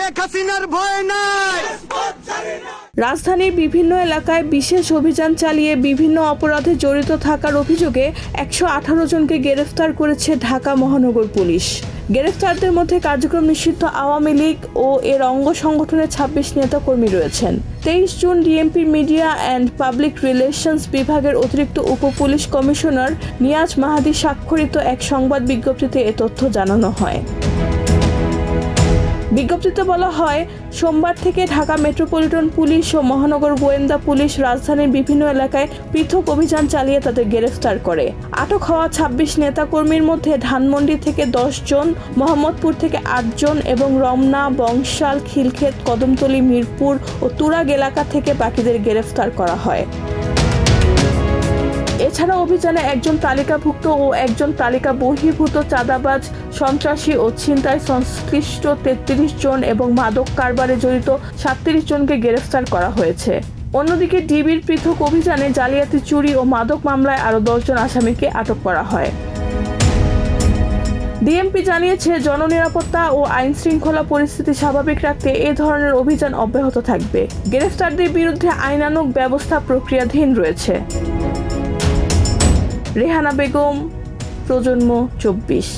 শেখ হাসিনার ভয় নাই। রাজধানীর বিভিন্ন এলাকায় বিশেষ অভিযান চালিয়ে বিভিন্ন অপরাধে জড়িত থাকার অভিযোগে 118 জনকে গ্রেফতার করেছে ঢাকা মহানগর পুলিশ। গ্রেফতারদের মধ্যে কার্যক্রম নিষিদ্ধ আওয়ামী লীগ ও এর অঙ্গ সংগঠনের 26 নেতাকর্মী রয়েছেন। 23 June DMP media and public relations বিভাগের অতিরিক্ত উপপুলিশ কমিশনার নিয়াজ মাহাদি স্বাক্ষরিত এক সংবাদ বিজ্ঞপ্তিতে এ তথ্য জানানো হয়। বিজ্ঞপ্তিতে বলা হয়, সোমবার থেকে ঢাকা মেট্রোপলিটন পুলিশ ও মহানগর গোয়েন্দা পুলিশ রাজধানীর বিভিন্ন এলাকায় পৃথক অভিযান চালিয়ে তাদের গ্রেফতার করে। আটক হওয়া 26 নেতাকর্মীর মধ্যে ধানমন্ডি থেকে 10 জন, মোহাম্মদপুর থেকে 8 জন এবং রমনা, বংশাল, খিলক্ষেত, কদমতলী, মিরপুর ও তুরাগ এলাকা থেকে বাকিদের গ্রেফতার করা হয়। এছাড়া অভিযানে একজন তালিকাভুক্ত ও একজন তালিকা বহির্ভূত চাঁদাবাজ, সন্ত্রাসী ও ছিনতাই সংশ্লিষ্ট 33 জন এবং মাদক কারবারে জড়িত 37 জনকে গ্রেফতার করা হয়েছে। অন্যদিকে ডিবির পৃথক অভিযানে জালিয়াতি, চুরি ও মাদক মামলায় আরও 10 জন আসামিকে আটক করা হয়। ডিএমপি জানিয়েছে, জননিরাপত্তা ও আইন শৃঙ্খলা পরিস্থিতি স্বাভাবিক রাখতে এ ধরনের অভিযান অব্যাহত থাকবে। গ্রেফতারদের বিরুদ্ধে আইনানুগ ব্যবস্থা প্রক্রিয়াধীন রয়েছে। রেহানা বেগম, প্রজন্ম 24।